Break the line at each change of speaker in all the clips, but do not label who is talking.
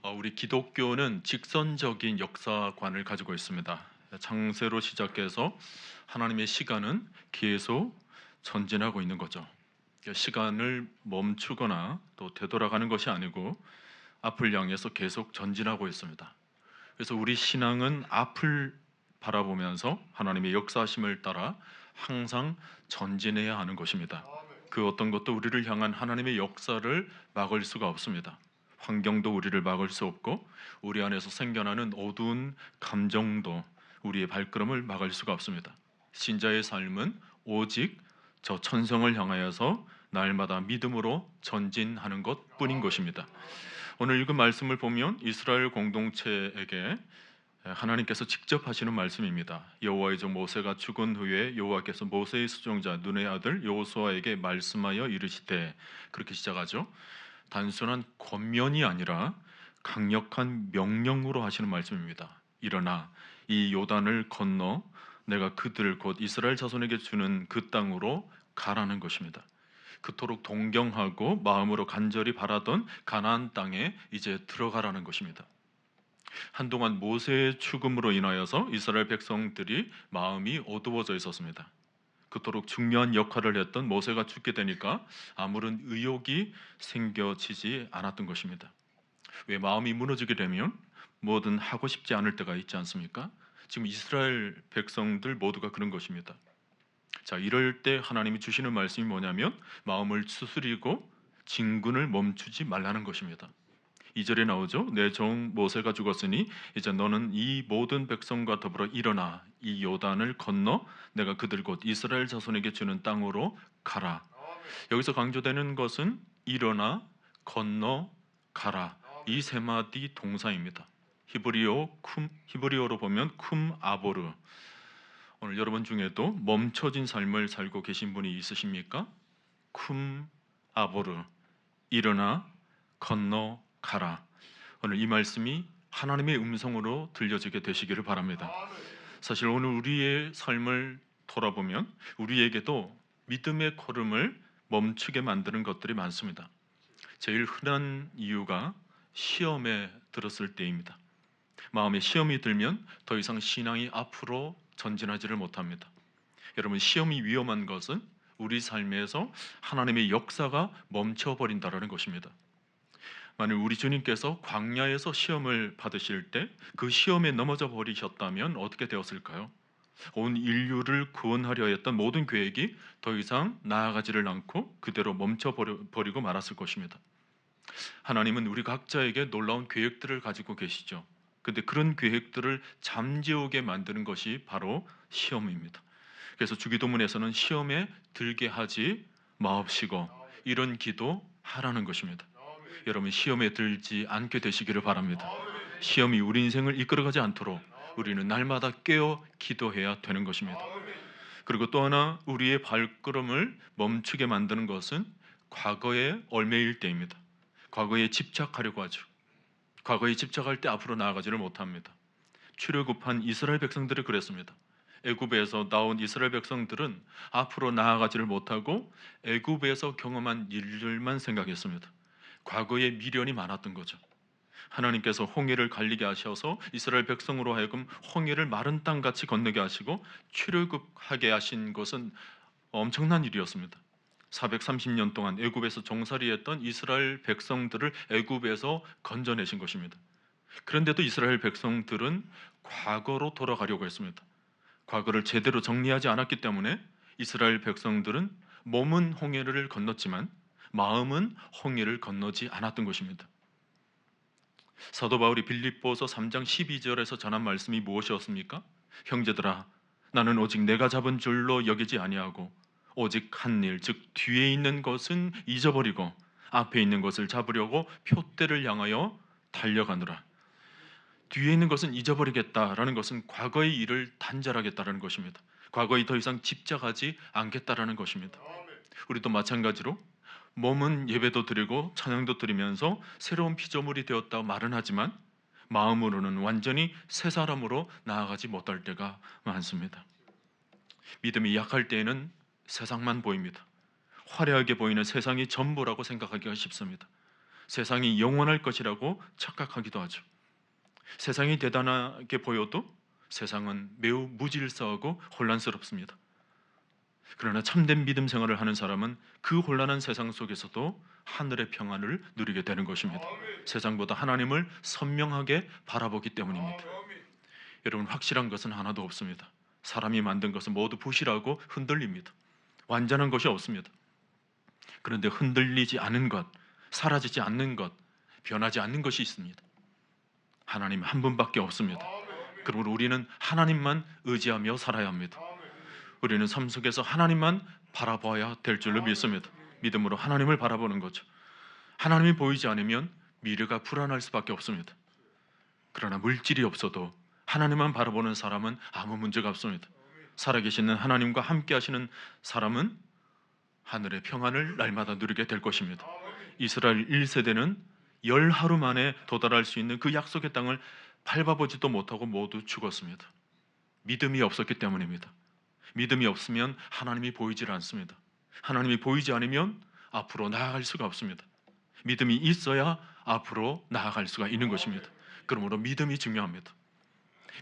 우리 기독교는 직선적인 역사관을 가지고 있습니다. 창세로 시작해서 하나님의 시간은 계속 전진하고 있는 거죠. 시간을 멈추거나 또 되돌아가는 것이 아니고 앞을 향해서 계속 전진하고 있습니다. 그래서 우리 신앙은 앞을 바라보면서 하나님의 역사심을 따라 항상 전진해야 하는 것입니다. 그 어떤 것도 우리를 향한 하나님의 역사를 막을 수가 없습니다. 환경도 우리를 막을 수 없고 우리 안에서 생겨나는 어두운 감정도 우리의 발걸음을 막을 수가 없습니다. 신자의 삶은 오직 저 천성을 향하여서 날마다 믿음으로 전진하는 것뿐인 것입니다. 오늘 읽은 말씀을 보면 이스라엘 공동체에게 하나님께서 직접 하시는 말씀입니다. 여호와의 종 모세가 죽은 후에 여호와께서 모세의 수종자 눈의 아들 여호수아에게 말씀하여 이르시되, 그렇게 시작하죠. 단순한 권면이 아니라 강력한 명령으로 하시는 말씀입니다. 일어나 이 요단을 건너 내가 그들 곧 이스라엘 자손에게 주는 그 땅으로 가라는 것입니다. 그토록 동경하고 마음으로 간절히 바라던 가나안 땅에 이제 들어가라는 것입니다. 한동안 모세의 죽음으로 인하여서 이스라엘 백성들이 마음이 어두워져 있었습니다. 그토록 중요한 역할을 했던 모세가 죽게 되니까 아무런 의욕이 생겨지지 않았던 것입니다. 왜 마음이 무너지게 되면 뭐든 하고 싶지 않을 때가 있지 않습니까? 지금 이스라엘 백성들 모두가 그런 것입니다. 자, 이럴 때 하나님이 주시는 말씀이 뭐냐면 마음을 추스리고 진군을 멈추지 말라는 것입니다. 2절에 나오죠. 내 종 모세가 죽었으니 이제 너는 이 모든 백성과 더불어 일어나 이 요단을 건너 내가 그들 곧 이스라엘 자손에게 주는 땅으로 가라. 여기서 강조되는 것은 일어나, 건너, 가라, 이 세 마디 동사입니다. 히브리어로 보면 쿰 아보르. 오늘 여러분 중에도 멈춰진 삶을 살고 계신 분이 있으십니까? 쿰 아보르, 일어나, 건너, 가라. 오늘 이 말씀이 하나님의 음성으로 들려지게 되시기를 바랍니다. 사실 오늘 우리의 삶을 돌아보면 우리에게도 믿음의 걸음을 멈추게 만드는 것들이 많습니다. 제일 흔한 이유가 시험에 들었을 때입니다. 마음에 시험이 들면 더 이상 신앙이 앞으로 전진하지를 못합니다. 여러분, 시험이 위험한 것은 우리 삶에서 하나님의 역사가 멈춰버린다는 것입니다. 만약 우리 주님께서 광야에서 시험을 받으실 때 그 시험에 넘어져 버리셨다면 어떻게 되었을까요? 온 인류를 구원하려 했던 모든 계획이 더 이상 나아가지를 않고 그대로 멈춰버리고 말았을 것입니다. 하나님은 우리 각자에게 놀라운 계획들을 가지고 계시죠. 근데 그런 계획들을 잠재우게 만드는 것이 바로 시험입니다. 그래서 주기도문에서는 시험에 들게 하지 마옵시고 이런 기도 하라는 것입니다. 여러분, 시험에 들지 않게 되시기를 바랍니다. 시험이 우리 인생을 이끌어가지 않도록 우리는 날마다 깨어 기도해야 되는 것입니다. 그리고 또 하나 우리의 발걸음을 멈추게 만드는 것은 과거의 얽매일 때입니다. 과거에 집착하려고 하죠. 과거에 집착할 때 앞으로 나아가지를 못합니다. 출애굽한 이스라엘 백성들이 그랬습니다. 애굽에서 나온 이스라엘 백성들은 앞으로 나아가지를 못하고 애굽에서 경험한 일들만 생각했습니다. 과거에 미련이 많았던 거죠. 하나님께서 홍해를 갈리게 하셔서 이스라엘 백성으로 하여금 홍해를 마른 땅같이 건너게 하시고 출애굽하게 하신 것은 엄청난 일이었습니다. 430년 동안 애굽에서 종살이했던 이스라엘 백성들을 애굽에서 건져내신 것입니다. 그런데도 이스라엘 백성들은 과거로 돌아가려고 했습니다. 과거를 제대로 정리하지 않았기 때문에 이스라엘 백성들은 몸은 홍해를 건넜지만 마음은 홍해를 건너지 않았던 것입니다. 사도 바울이 빌립보서 3장 12절에서 전한 말씀이 무엇이었습니까? 형제들아, 나는 오직 내가 잡은 줄로 여기지 아니하고 오직 한 일, 즉 뒤에 있는 것은 잊어버리고 앞에 있는 것을 잡으려고 표대를 향하여 달려가노라. 뒤에 있는 것은 잊어버리겠다라는 것은 과거의 일을 단절하겠다라는 것입니다. 과거에 더 이상 집착하지 않겠다라는 것입니다. 우리도 마찬가지로 몸은 예배도 드리고 찬양도 드리면서 새로운 피조물이 되었다고 말은 하지만 마음으로는 완전히 새 사람으로 나아가지 못할 때가 많습니다. 믿음이 약할 때에는 세상만 보입니다. 화려하게 보이는 세상이 전부라고 생각하기가 쉽습니다. 세상이 영원할 것이라고 착각하기도 하죠. 세상이 대단하게 보여도 세상은 매우 무질서하고 혼란스럽습니다. 그러나 참된 믿음 생활을 하는 사람은 그 혼란한 세상 속에서도 하늘의 평안을 누리게 되는 것입니다. 세상보다 하나님을 선명하게 바라보기 때문입니다. 여러분, 확실한 것은 하나도 없습니다. 사람이 만든 것은 모두 부실하고 흔들립니다. 완전한 것이 없습니다. 그런데 흔들리지 않은 것, 사라지지 않는 것, 변하지 않는 것이 있습니다. 하나님 한 분밖에 없습니다. 그러므로 우리는 하나님만 의지하며 살아야 합니다. 우리는 삶 속에서 하나님만 바라봐야 될 줄로 믿습니다. 믿음으로 하나님을 바라보는 거죠. 하나님이 보이지 않으면 미래가 불안할 수밖에 없습니다. 그러나 물질이 없어도 하나님만 바라보는 사람은 아무 문제가 없습니다. 살아계시는 하나님과 함께 하시는 사람은 하늘의 평안을 날마다 누리게 될 것입니다. 이스라엘 1세대는 열 하루 만에 도달할 수 있는 그 약속의 땅을 밟아보지도 못하고 모두 죽었습니다. 믿음이 없었기 때문입니다. 믿음이 없으면 하나님이 보이질 않습니다. 하나님이 보이지 않으면 앞으로 나아갈 수가 없습니다. 믿음이 있어야 앞으로 나아갈 수가 있는 것입니다. 그러므로 믿음이 중요합니다.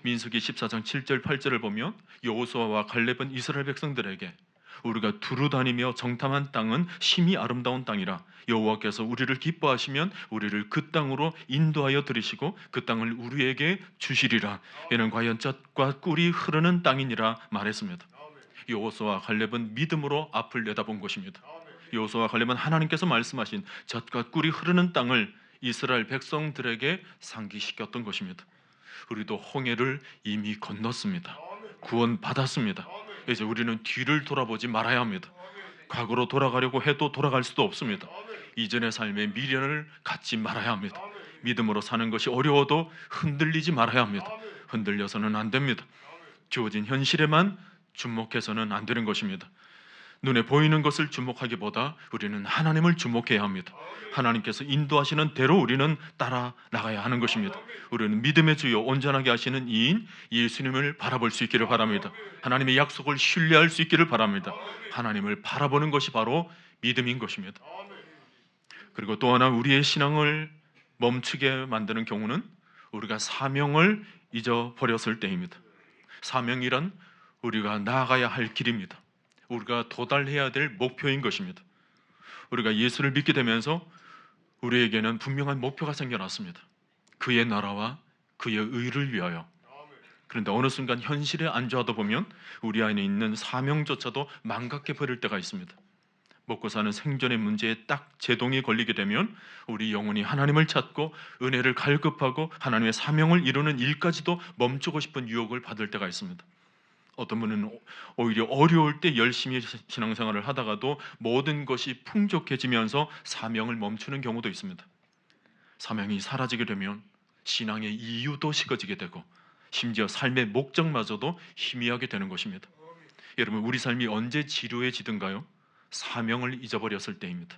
민수기 14장 7절 8절을 보면 여호수아와 갈렙은 이스라엘 백성들에게 우리가 두루 다니며 정탐한 땅은 심히 아름다운 땅이라 여호와께서 우리를 기뻐하시면 우리를 그 땅으로 인도하여 들이시고 그 땅을 우리에게 주시리라. 이는 과연 젖과 꿀이 흐르는 땅이니라 말했습니다. 여호수아와 갈렙은 믿음으로 앞을 내다본 것입니다. 여호수아와 갈렙은 하나님께서 말씀하신 젖과 꿀이 흐르는 땅을 이스라엘 백성들에게 상기시켰던 것입니다. 우리도 홍해를 이미 건넜습니다. 구원받았습니다. 이제 우리는 뒤를 돌아보지 말아야 합니다. 과거로 돌아가려고 해도 돌아갈 수도 없습니다. 이전의 삶의 미련을 갖지 말아야 합니다. 믿음으로 사는 것이 어려워도 흔들리지 말아야 합니다. 흔들려서는 안 됩니다. 주어진 현실에만 주목해서는 안 되는 것입니다. 눈에 보이는 것을 주목하기보다 우리는 하나님을 주목해야 합니다. 하나님께서 인도하시는 대로 우리는 따라 나가야 하는 것입니다. 우리는 믿음의 주요 온전하게 하시는 이인 예수님을 바라볼 수 있기를 바랍니다. 하나님의 약속을 신뢰할 수 있기를 바랍니다. 하나님을 바라보는 것이 바로 믿음인 것입니다. 그리고 또 하나 우리의 신앙을 멈추게 만드는 경우는 우리가 사명을 잊어버렸을 때입니다. 사명이란 우리가 나아가야 할 길입니다. 우리가 도달해야 될 목표인 것입니다. 우리가 예수를 믿게 되면서 우리에게는 분명한 목표가 생겨났습니다. 그의 나라와 그의 의를 위하여. 그런데 어느 순간 현실에 안주하다 보면 우리 안에 있는 사명조차도 망각해 버릴 때가 있습니다. 먹고 사는 생존의 문제에 딱 제동이 걸리게 되면 우리 영혼이 하나님을 찾고 은혜를 갈급하고 하나님의 사명을 이루는 일까지도 멈추고 싶은 유혹을 받을 때가 있습니다. 어떤 분은 오히려 어려울 때 열심히 신앙생활을 하다가도 모든 것이 풍족해지면서 사명을 멈추는 경우도 있습니다. 사명이 사라지게 되면 신앙의 이유도 식어지게 되고 심지어 삶의 목적마저도 희미하게 되는 것입니다. 여러분, 우리 삶이 언제 지루해지든가요? 사명을 잊어버렸을 때입니다.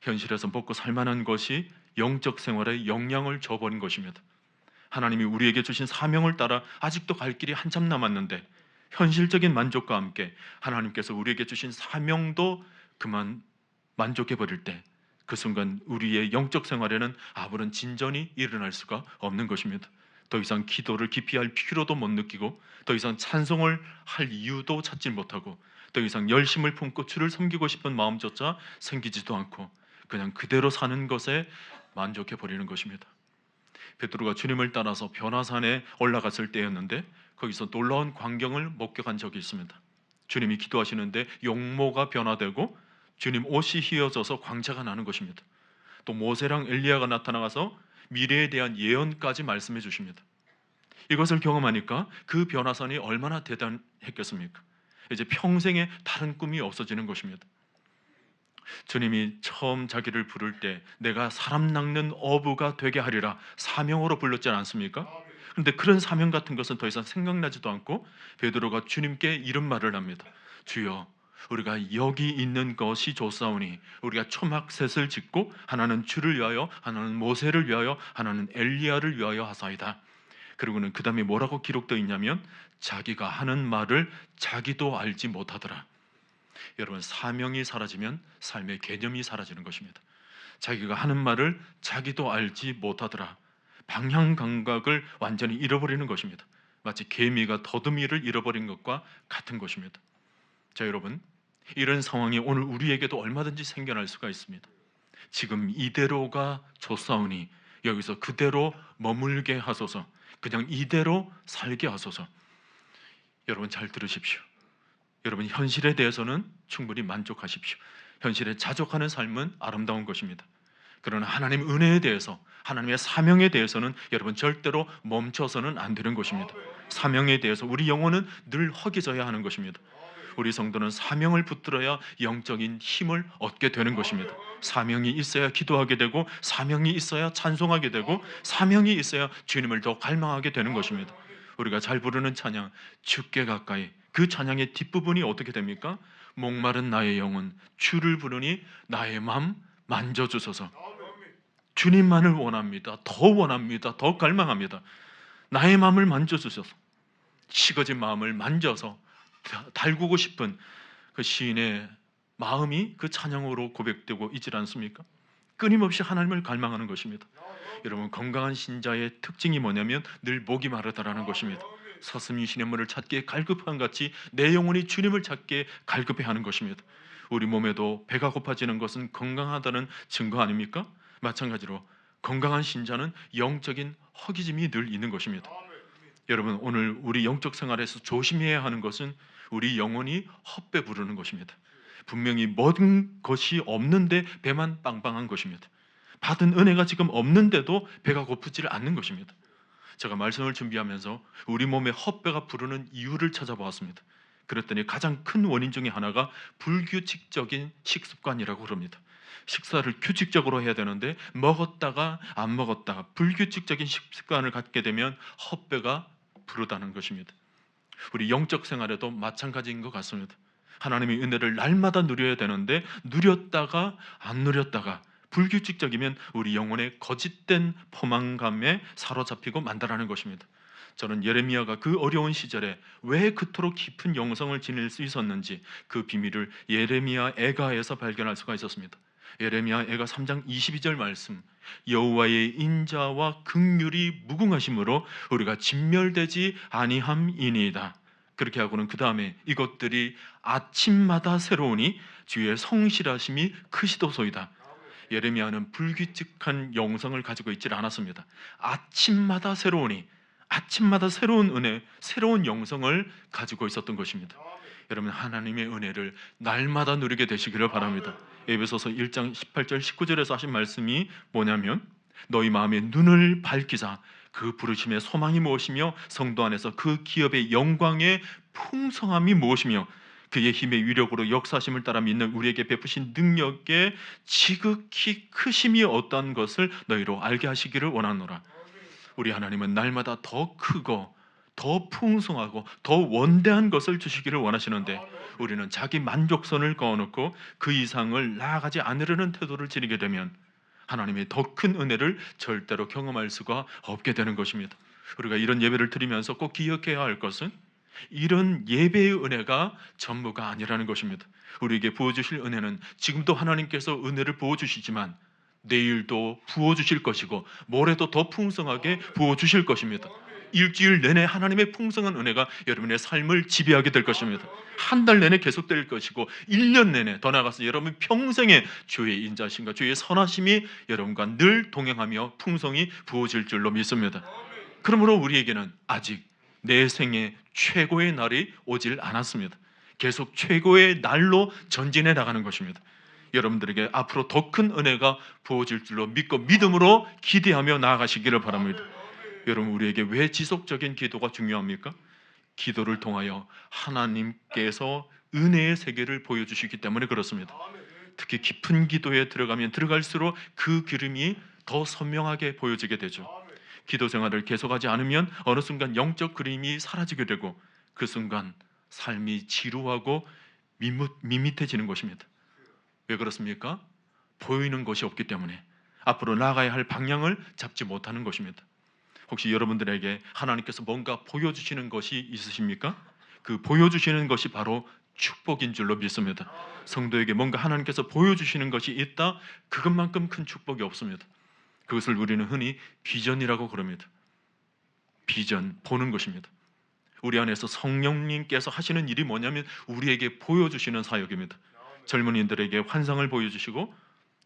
현실에서 먹고 살만한 것이 영적 생활에 영향을 줘버린 것입니다. 하나님이 우리에게 주신 사명을 따라 아직도 갈 길이 한참 남았는데 현실적인 만족과 함께 하나님께서 우리에게 주신 사명도 그만 만족해 버릴 때 그 순간 우리의 영적 생활에는 아무런 진전이 일어날 수가 없는 것입니다. 더 이상 기도를 깊이 할 필요도 못 느끼고 더 이상 찬송을 할 이유도 찾지 못하고 더 이상 열심을 품고 주를 섬기고 싶은 마음조차 생기지도 않고 그냥 그대로 사는 것에 만족해 버리는 것입니다. 베드로가 주님을 따라서 변화산에 올라갔을 때였는데 거기서 놀라운 광경을 목격한 적이 있습니다. 주님이 기도하시는데 용모가 변화되고 주님 옷이 휘어져서 광채가 나는 것입니다. 또 모세랑 엘리야가 나타나서 미래에 대한 예언까지 말씀해 주십니다. 이것을 경험하니까 그 변화산이 얼마나 대단했겠습니까? 이제 평생에 다른 꿈이 없어지는 것입니다. 주님이 처음 자기를 부를 때 내가 사람 낚는 어부가 되게 하리라 사명으로 불렀지 않습니까? 그런데 그런 사명 같은 것은 더 이상 생각나지도 않고 베드로가 주님께 이런 말을 합니다. 주여, 우리가 여기 있는 것이 좋사오니 우리가 초막셋을 짓고 하나는 주를 위하여 하나는 모세를 위하여 하나는 엘리야를 위하여 하사이다. 그리고는 그 다음에 뭐라고 기록되어 있냐면 자기가 하는 말을 자기도 알지 못하더라. 여러분, 사명이 사라지면 삶의 개념이 사라지는 것입니다. 자기가 하는 말을 자기도 알지 못하더라. 방향 감각을 완전히 잃어버리는 것입니다. 마치 개미가 더듬이를 잃어버린 것과 같은 것입니다. 자, 여러분, 이런 상황이 오늘 우리에게도 얼마든지 생겨날 수가 있습니다. 지금 이대로가 좋사오니 여기서 그대로 머물게 하소서, 그냥 이대로 살게 하소서. 여러분 잘 들으십시오. 여러분, 현실에 대해서는 충분히 만족하십시오. 현실에 자족하는 삶은 아름다운 것입니다. 그러나 하나님 은혜에 대해서, 하나님의 사명에 대해서는 여러분 절대로 멈춰서는 안 되는 것입니다. 사명에 대해서 우리 영혼은 늘 허기져야 하는 것입니다. 우리 성도는 사명을 붙들어야 영적인 힘을 얻게 되는 것입니다. 사명이 있어야 기도하게 되고, 사명이 있어야 찬송하게 되고, 사명이 있어야 주님을 더 갈망하게 되는 것입니다. 우리가 잘 부르는 찬양, 주께 가까이, 그 찬양의 뒷부분이 어떻게 됩니까? 목마른 나의 영혼 주를 부르니 나의 마음 만져주소서. 주님만을 원합니다. 더 원합니다. 더 갈망합니다. 나의 마음을 만져주소서. 식어진 마음을 만져서 달구고 싶은 그 시인의 마음이 그 찬양으로 고백되고 있지 않습니까? 끊임없이 하나님을 갈망하는 것입니다. 여러분, 건강한 신자의 특징이 뭐냐면 늘 목이 마르다라는 것입니다. 서슴이 시냇물을 찾기에 갈급한 같이 내 영혼이 주님을 찾기에 갈급해하는 것입니다. 우리 몸에도 배가 고파지는 것은 건강하다는 증거 아닙니까? 마찬가지로 건강한 신자는 영적인 허기짐이 늘 있는 것입니다. 여러분, 오늘 우리 영적 생활에서 조심해야 하는 것은 우리 영혼이 헛배 부르는 것입니다. 분명히 모든 것이 없는데 배만 빵빵한 것입니다. 받은 은혜가 지금 없는데도 배가 고프지를 않는 것입니다. 제가 말씀을 준비하면서 우리 몸에 헛배가 부르는 이유를 찾아보았습니다. 그랬더니 가장 큰 원인 중에 하나가 불규칙적인 식습관이라고 그럽니다. 식사를 규칙적으로 해야 되는데 먹었다가 안 먹었다가 불규칙적인 식습관을 갖게 되면 헛배가 부르다는 것입니다. 우리 영적 생활에도 마찬가지인 것 같습니다. 하나님의 은혜를 날마다 누려야 되는데 누렸다가 안 누렸다가 불규칙적이면 우리 영혼의 거짓된 포만감에 사로잡히고 만다라는 것입니다. 저는 예레미야가 그 어려운 시절에 왜 그토록 깊은 영성을 지닐 수 있었는지 그 비밀을 예레미야 애가에서 발견할 수가 있었습니다. 예레미야 애가 3장 22절 말씀, 여호와의 인자와 긍휼이 무궁하심으로 우리가 진멸되지 아니함이니이다. 그렇게 하고는 그 다음에 이것들이 아침마다 새로우니 주의 성실하심이 크시도소이다. 예레미야는 불규칙한 영성을 가지고 있지 않았습니다. 아침마다 새로우니, 아침마다 새로운 은혜, 새로운 영성을 가지고 있었던 것입니다. 여러분, 하나님의 은혜를 날마다 누리게 되시기를 바랍니다. 에베소서 1장 18절 19절에서 하신 말씀이 뭐냐면 너희 마음의 눈을 밝히자. 그 부르심의 소망이 무엇이며 성도 안에서 그 기업의 영광의 풍성함이 무엇이며 그의 힘의 위력으로 역사심을 따라 믿는 우리에게 베푸신 능력의 지극히 크심이 어떠한 것을 너희로 알게 하시기를 원하노라. 우리 하나님은 날마다 더 크고 더 풍성하고 더 원대한 것을 주시기를 원하시는데 우리는 자기 만족선을 그어놓고 그 이상을 나아가지 않으려는 태도를 지니게 되면 하나님의 더 큰 은혜를 절대로 경험할 수가 없게 되는 것입니다. 우리가 이런 예배를 드리면서 꼭 기억해야 할 것은 이런 예배의 은혜가 전부가 아니라는 것입니다. 우리에게 부어주실 은혜는 지금도 하나님께서 은혜를 부어주시지만 내일도 부어주실 것이고 모레도 더 풍성하게 부어주실 것입니다. 일주일 내내 하나님의 풍성한 은혜가 여러분의 삶을 지배하게 될 것입니다. 한 달 내내 계속될 것이고 1년 내내 더 나아가서 여러분 평생에 주의 인자심과 주의 선하심이 여러분과 늘 동행하며 풍성히 부어질 줄로 믿습니다. 그러므로 우리에게는 아직 내 생애 최고의 날이 오질 않았습니다. 계속 최고의 날로 전진해 나가는 것입니다. 여러분들에게 앞으로 더 큰 은혜가 부어질 줄로 믿고 믿음으로 기대하며 나아가시기를 바랍니다. 여러분, 우리에게 왜 지속적인 기도가 중요합니까? 기도를 통하여 하나님께서 은혜의 세계를 보여주시기 때문에 그렇습니다. 특히 깊은 기도에 들어가면 들어갈수록 그 그림이 더 선명하게 보여지게 되죠. 기도 생활을 계속하지 않으면 어느 순간 영적 그림이 사라지게 되고 그 순간 삶이 지루하고 밋밋해지는 것입니다. 왜 그렇습니까? 보이는 것이 없기 때문에 앞으로 나아가야 할 방향을 잡지 못하는 것입니다. 혹시 여러분들에게 하나님께서 뭔가 보여주시는 것이 있으십니까? 그 보여주시는 것이 바로 축복인 줄로 믿습니다. 성도에게 뭔가 하나님께서 보여주시는 것이 있다, 그것만큼 큰 축복이 없습니다. 그것을 우리는 흔히 비전이라고 그럽니다. 비전, 보는 것입니다. 우리 안에서 성령님께서 하시는 일이 뭐냐면 우리에게 보여주시는 사역입니다. 젊은이들에게 환상을 보여주시고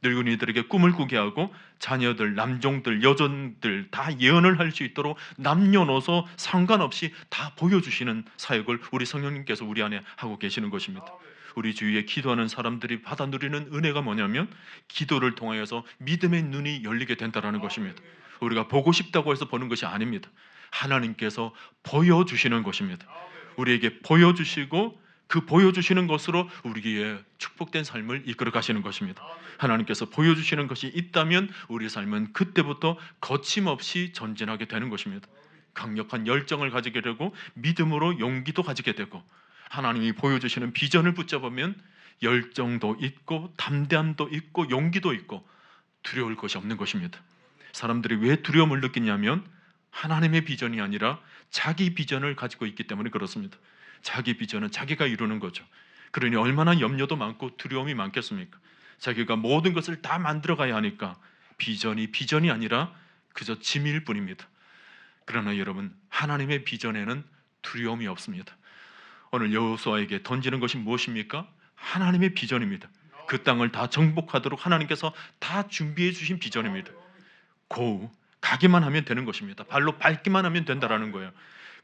늙은이들에게 꿈을 꾸게 하고 자녀들, 남종들, 여종들 다 예언을 할 수 있도록 남녀노소 상관없이 다 보여주시는 사역을 우리 성령님께서 우리 안에 하고 계시는 것입니다. 우리 주위에 기도하는 사람들이 받아 누리는 은혜가 뭐냐면 기도를 통하여서 믿음의 눈이 열리게 된다는 것입니다. 우리가 보고 싶다고 해서 보는 것이 아닙니다. 하나님께서 보여주시는 것입니다. 우리에게 보여주시고 그 보여주시는 것으로 우리의 축복된 삶을 이끌어 가시는 것입니다. 하나님께서 보여주시는 것이 있다면 우리의 삶은 그때부터 거침없이 전진하게 되는 것입니다. 강력한 열정을 가지게 되고 믿음으로 용기도 가지게 되고 하나님이 보여주시는 비전을 붙잡으면 열정도 있고 담대함도 있고 용기도 있고 두려울 것이 없는 것입니다. 사람들이 왜 두려움을 느끼냐면 하나님의 비전이 아니라 자기 비전을 가지고 있기 때문에 그렇습니다. 자기 비전은 자기가 이루는 거죠. 그러니 얼마나 염려도 많고 두려움이 많겠습니까? 자기가 모든 것을 다 만들어가야 하니까 비전이 아니라 그저 짐일 뿐입니다. 그러나 여러분, 하나님의 비전에는 두려움이 없습니다. 오늘 여호수아에게 던지는 것이 무엇입니까? 하나님의 비전입니다. 그 땅을 다 정복하도록 하나님께서 다 준비해 주신 비전입니다. 가기만 하면 되는 것입니다. 발로 밟기만 하면 된다라는 거예요.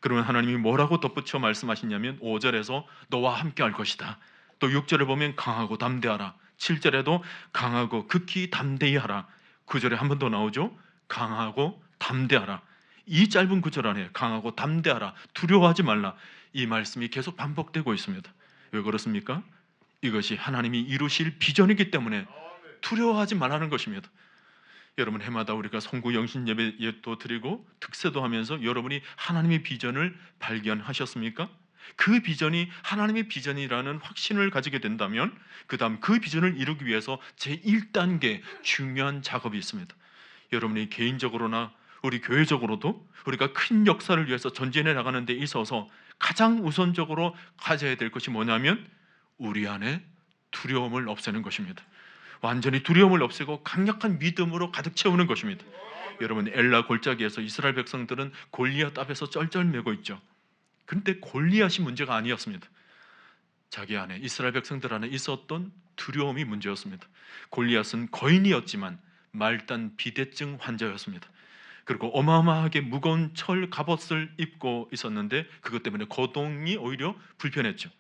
그러면 하나님이 뭐라고 덧붙여 말씀하시냐면 5절에서 너와 함께 할 것이다. 또 6절에 보면 강하고 담대하라. 7절에도 강하고 극히 담대히 하라. 9절에 한 번 더 나오죠. 강하고 담대하라. 이 짧은 구절 안에 강하고 담대하라, 두려워하지 말라, 이 말씀이 계속 반복되고 있습니다. 왜 그렇습니까? 이것이 하나님이 이루실 비전이기 때문에 두려워하지 말라는 것입니다. 여러분, 해마다 우리가 성구 영신 예배도 드리고 특세도 하면서 여러분이 하나님의 비전을 발견하셨습니까? 그 비전이 하나님의 비전이라는 확신을 가지게 된다면 그 다음 그 비전을 이루기 위해서 제1단계 중요한 작업이 있습니다. 여러분이 개인적으로나 우리 교회적으로도 우리가 큰 역사를 위해서 전진해 나가는 데 있어서 가장 우선적으로 가져야 될 것이 뭐냐면 우리 안에 두려움을 없애는 것입니다. 완전히 두려움을 없애고 강력한 믿음으로 가득 채우는 것입니다. 여러분, 엘라 골짜기에서 이스라엘 백성들은 골리앗 앞에서 쩔쩔매고 있죠. 그런데 골리앗이 문제가 아니었습니다. 자기 안에, 이스라엘 백성들 안에 있었던 두려움이 문제였습니다. 골리앗은 거인이었지만 말단 비대증 환자였습니다. 그리고 어마어마하게 무거운 철 갑옷을 입고 있었는데 그것 때문에 거동이 오히려 불편했죠.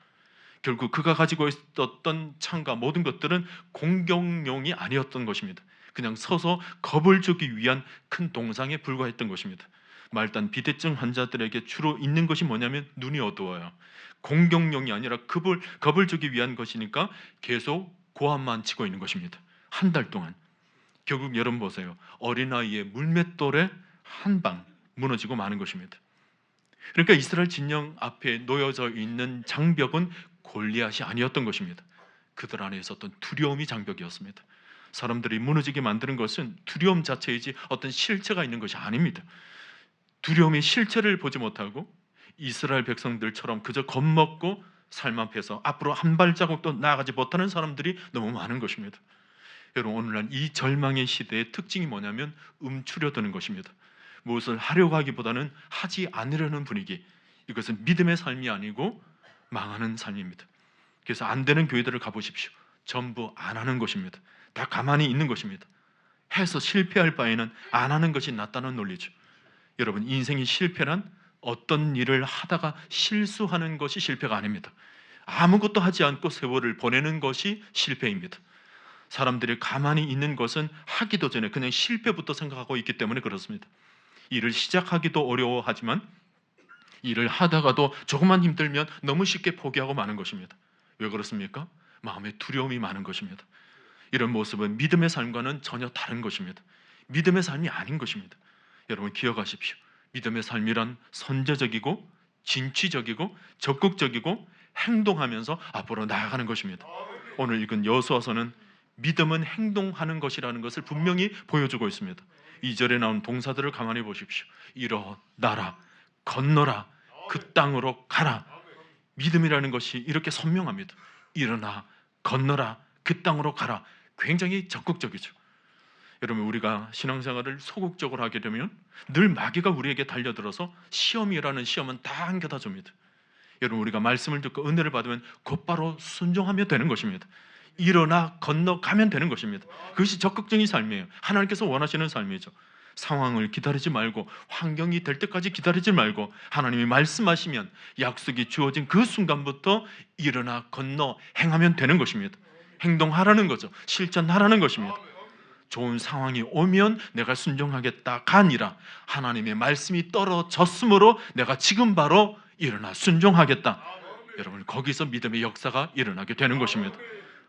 결국 그가 가지고 있었던 창과 모든 것들은 공격용이 아니었던 것입니다. 그냥 서서 겁을 주기 위한 큰 동상에 불과했던 것입니다. 말단 비대증 환자들에게 주로 있는 것이 뭐냐면 눈이 어두워요. 공격용이 아니라 겁을 주기 위한 것이니까 계속 고함만 치고 있는 것입니다. 한 달 동안. 결국 여러분 보세요. 어린아이의 물맷돌에 한 방 무너지고 마는 것입니다. 그러니까 이스라엘 진영 앞에 놓여져 있는 장벽은 골리앗이 아니었던 것입니다. 그들 안에 있었던 두려움이 장벽이었습니다. 사람들이 무너지게 만드는 것은 두려움 자체이지 어떤 실체가 있는 것이 아닙니다. 두려움의 실체를 보지 못하고 이스라엘 백성들처럼 그저 겁먹고 삶 앞에서 앞으로 한 발자국도 나아가지 못하는 사람들이 너무 많은 것입니다. 여러분, 오늘날 이 절망의 시대의 특징이 뭐냐면 움츠려드는 것입니다. 무엇을 하려고 하기보다는 하지 않으려는 분위기. 이것은 믿음의 삶이 아니고 망하는 삶입니다. 그래서 안 되는 교회들을 가보십시오. 전부 안 하는 것입니다. 다 가만히 있는 것입니다. 해서 실패할 바에는 안 하는 것이 낫다는 논리죠. 여러분, 인생의 실패란 어떤 일을 하다가 실수하는 것이 실패가 아닙니다. 아무것도 하지 않고 세월을 보내는 것이 실패입니다. 사람들이 가만히 있는 것은 하기도 전에 그냥 실패부터 생각하고 있기 때문에 그렇습니다. 일을 시작하기도 어려워하지만 일을 하다가도 조금만 힘들면 너무 쉽게 포기하고 마는 것입니다. 왜 그렇습니까? 마음에 두려움이 많은 것입니다. 이런 모습은 믿음의 삶과는 전혀 다른 것입니다. 믿음의 삶이 아닌 것입니다. 여러분, 기억하십시오. 믿음의 삶이란 선제적이고 진취적이고 적극적이고 행동하면서 앞으로 나아가는 것입니다. 오늘 읽은 여호수아서는 믿음은 행동하는 것이라는 것을 분명히 보여주고 있습니다. 2절에 나온 동사들을 가만히 보십시오. 일어나라, 건너라, 그 땅으로 가라. 믿음이라는 것이 이렇게 선명합니다. 일어나 건너라, 그 땅으로 가라. 굉장히 적극적이죠. 여러분, 우리가 신앙생활을 소극적으로 하게 되면 늘 마귀가 우리에게 달려들어서 시험이라는 시험은 다 안겨다 줍니다. 여러분, 우리가 말씀을 듣고 은혜를 받으면 곧바로 순종하면 되는 것입니다. 일어나 건너가면 되는 것입니다. 그것이 적극적인 삶이에요. 하나님께서 원하시는 삶이죠. 상황을 기다리지 말고, 환경이 될 때까지 기다리지 말고, 하나님이 말씀하시면 약속이 주어진 그 순간부터 일어나 건너 행하면 되는 것입니다. 행동하라는 거죠. 실천하라는 것입니다. 좋은 상황이 오면 내가 순종하겠다가 아니라 하나님의 말씀이 떨어졌으므로 내가 지금 바로 일어나 순종하겠다. 여러분, 거기서 믿음의 역사가 일어나게 되는 것입니다.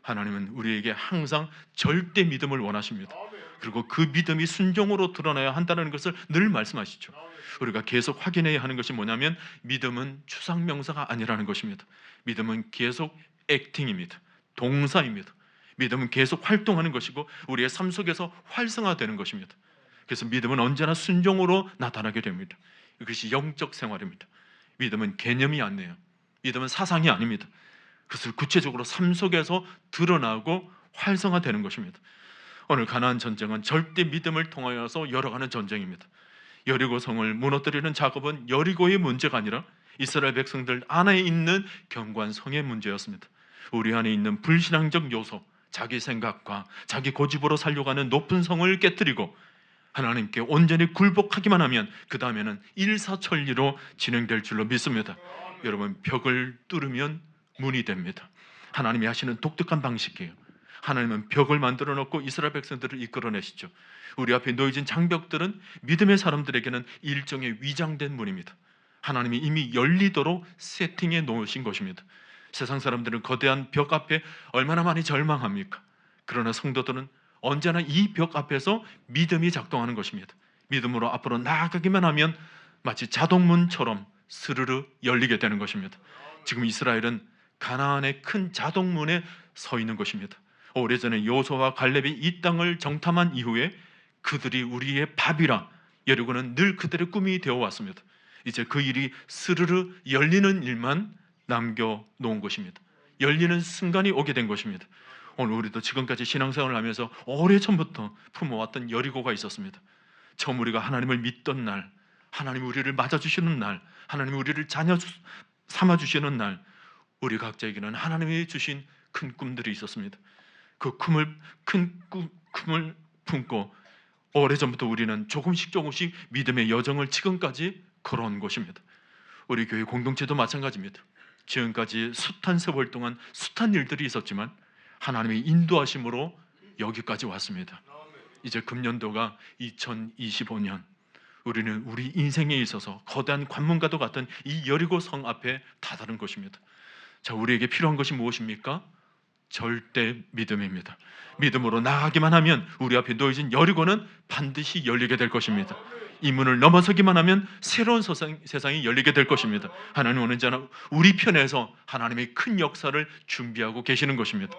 하나님은 우리에게 항상 절대 믿음을 원하십니다. 그리고 그 믿음이 순종으로 드러나야 한다는 것을 늘 말씀하시죠. 우리가 계속 확인해야 하는 것이 뭐냐면, 믿음은 추상명사가 아니라는 것입니다. 믿음은 계속 액팅입니다. 동사입니다. 믿음은 계속 활동하는 것이고 우리의 삶 속에서 활성화되는 것입니다. 그래서 믿음은 언제나 순종으로 나타나게 됩니다. 이것이 영적 생활입니다. 믿음은 개념이 아니에요. 믿음은 사상이 아닙니다. 그것을 구체적으로 삶 속에서 드러나고 활성화되는 것입니다. 오늘 가나안 전쟁은 절대 믿음을 통하여서 열어가는 전쟁입니다. 여리고 성을 무너뜨리는 작업은 여리고의 문제가 아니라 이스라엘 백성들 안에 있는 경관성의 문제였습니다. 우리 안에 있는 불신앙적 요소, 자기 생각과 자기 고집으로 살려가는 높은 성을 깨뜨리고 하나님께 온전히 굴복하기만 하면 그 다음에는 일사천리로 진행될 줄로 믿습니다. 여러분, 벽을 뚫으면 문이 됩니다. 하나님이 하시는 독특한 방식이에요. 하나님은 벽을 만들어 놓고 이스라엘 백성들을 이끌어내시죠. 우리 앞에 놓여진 장벽들은 믿음의 사람들에게는 일종의 위장된 문입니다. 하나님이 이미 열리도록 세팅해 놓으신 것입니다. 세상 사람들은 거대한 벽 앞에 얼마나 많이 절망합니까? 그러나 성도들은 언제나 이 벽 앞에서 믿음이 작동하는 것입니다. 믿음으로 앞으로 나아가기만 하면 마치 자동문처럼 스르르 열리게 되는 것입니다. 지금 이스라엘은 가나안의 큰 자동문에 서 있는 것입니다. 오래전에 여호수아와 갈렙이 이 땅을 정탐한 이후에 그들이 우리의 밥이라 여리고는 늘 그들의 꿈이 되어 왔습니다. 이제 그 일이 스르르 열리는 일만 남겨놓은 것입니다. 열리는 순간이 오게 된 것입니다. 오늘 우리도 지금까지 신앙생활을 하면서 오래전부터 품어왔던 여리고가 있었습니다. 처음 우리가 하나님을 믿던 날, 하나님 우리를 맞아주시는 날, 하나님 우리를 자녀 삼아주시는 날, 우리 각자에게는 하나님이 주신 큰 꿈들이 있었습니다. 그 큰 꿈을 품고 오래전부터 우리는 조금씩 믿음의 여정을 지금까지 걸어온 것입니다. 우리 교회 공동체도 마찬가지입니다. 지금까지 숱한 세월 동안 숱한 일들이 있었지만 하나님의 인도하심으로 여기까지 왔습니다. 이제 금년도가 2025년, 우리는 우리 인생에 있어서 거대한 관문과도 같은 이 여리고 성 앞에 다다른 것입니다. 자, 우리에게 필요한 것이 무엇입니까? 절대 믿음입니다. 믿음으로 나아가기만 하면 우리 앞에 놓여진 여리고는 반드시 열리게 될 것입니다. 이 문을 넘어서기만 하면 새로운 세상이 열리게 될 것입니다. 하나님은 언제나 우리 편에서 하나님의 큰 역사를 준비하고 계시는 것입니다.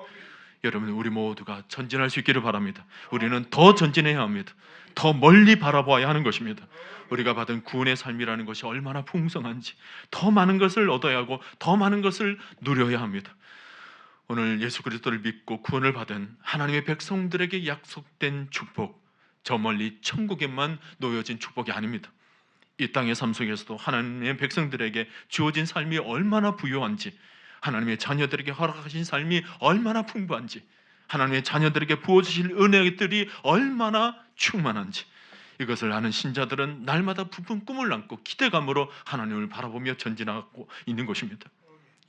여러분, 우리 모두가 전진할 수 있기를 바랍니다. 우리는 더 전진해야 합니다. 더 멀리 바라보아야 하는 것입니다. 우리가 받은 구원의 삶이라는 것이 얼마나 풍성한지, 더 많은 것을 얻어야 하고 더 많은 것을 누려야 합니다. 오늘 예수 그리스도를 믿고 구원을 받은 하나님의 백성들에게 약속된 축복, 저 멀리 천국에만 놓여진 축복이 아닙니다. 이 땅의 삶 속에서도 하나님의 백성들에게 주어진 삶이 얼마나 부유한지, 하나님의 자녀들에게 허락하신 삶이 얼마나 풍부한지, 하나님의 자녀들에게 부어주실 은혜들이 얼마나 충만한지, 이것을 아는 신자들은 날마다 부푼 꿈을 안고 기대감으로 하나님을 바라보며 전진하고 있는 것입니다.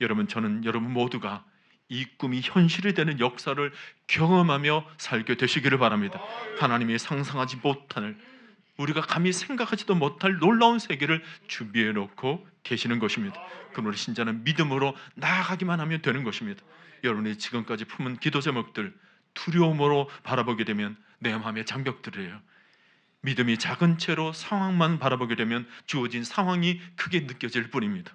여러분, 저는 여러분 모두가 이 꿈이 현실이 되는 역사를 경험하며 살게 되시기를 바랍니다. 하나님이 상상하지 못할, 우리가 감히 생각하지도 못할 놀라운 세계를 준비해 놓고 계시는 것입니다. 그러므로 신자는 믿음으로 나아가기만 하면 되는 것입니다. 여러분이 지금까지 품은 기도 제목들 두려움으로 바라보게 되면 내 마음의 장벽들이에요. 믿음이 작은 채로 상황만 바라보게 되면 주어진 상황이 크게 느껴질 뿐입니다.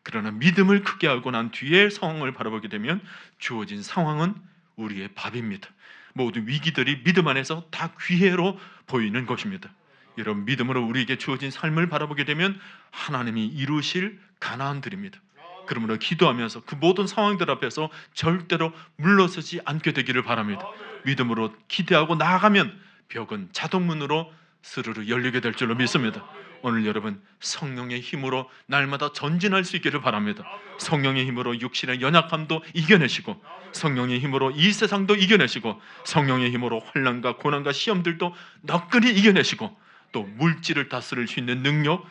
그러나 믿음을 크게 하고 난 뒤에 상황을 바라보게 되면 주어진 상황은 우리의 밥입니다. 모든 위기들이 믿음 안에서 다 기회로 보이는 것입니다. 여러분, 믿음으로 우리에게 주어진 삶을 바라보게 되면 하나님이 이루실 가나안들입니다. 그러므로 기도하면서 그 모든 상황들 앞에서 절대로 물러서지 않게 되기를 바랍니다. 믿음으로 기대하고 나아가면 벽은 자동문으로 스르르 열리게 될 줄로 믿습니다. 오늘 여러분 성령의 힘으로 날마다 전진할 수 있기를 바랍니다. 성령의 힘으로 육신의 연약함도 이겨내시고, 성령의 힘으로 이 세상도 이겨내시고, 성령의 힘으로 환난과 고난과 시험들도 너끈히 이겨내시고, 또 물질을 다스릴 수 있는 능력,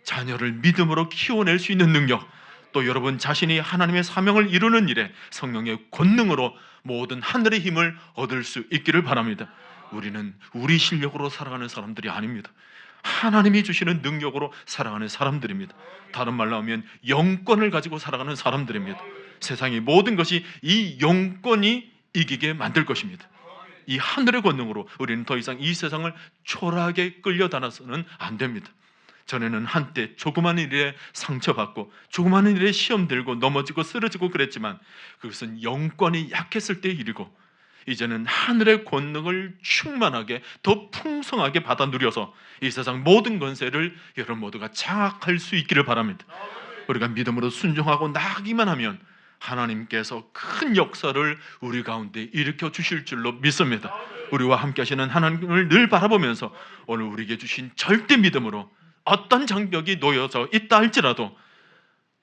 자녀를 믿음으로 키워낼 수 있는 능력, 또 여러분 자신이 하나님의 사명을 이루는 일에 성령의 권능으로 모든 하늘의 힘을 얻을 수 있기를 바랍니다. 우리는 우리 실력으로 살아가는 사람들이 아닙니다. 하나님이 주시는 능력으로 살아가는 사람들입니다. 다른 말로 하면 영권을 가지고 살아가는 사람들입니다. 세상의 모든 것이 이 영권이 이기게 만들 것입니다. 이 하늘의 권능으로 우리는 더 이상 이 세상을 초라하게 끌려다녀서는 안 됩니다. 전에는 한때 조그마한 일에 상처받고 조그마한 일에 시험 들고 넘어지고 쓰러지고 그랬지만 그것은 영권이 약했을 때의 일이고, 이제는 하늘의 권능을 충만하게 더 풍성하게 받아 누려서 이 세상 모든 권세를 여러분 모두가 장악할 수 있기를 바랍니다. 우리가 믿음으로 순종하고 나아가기만 하면 하나님께서 큰 역사를 우리 가운데 일으켜 주실 줄로 믿습니다. 우리와 함께 하시는 하나님을 늘 바라보면서 오늘 우리에게 주신 절대 믿음으로 어떤 장벽이 놓여져 있다 할지라도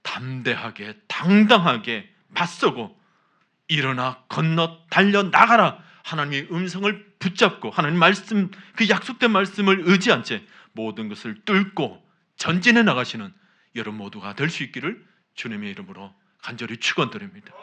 담대하게 당당하게 맞서고 일어나 건너 달려 나가라. 하나님의 음성을 붙잡고 하나님 말씀, 그 약속된 말씀을 의지한 채 모든 것을 뚫고 전진해 나가시는 여러분 모두가 될 수 있기를 주님의 이름으로 간절히 축원드립니다.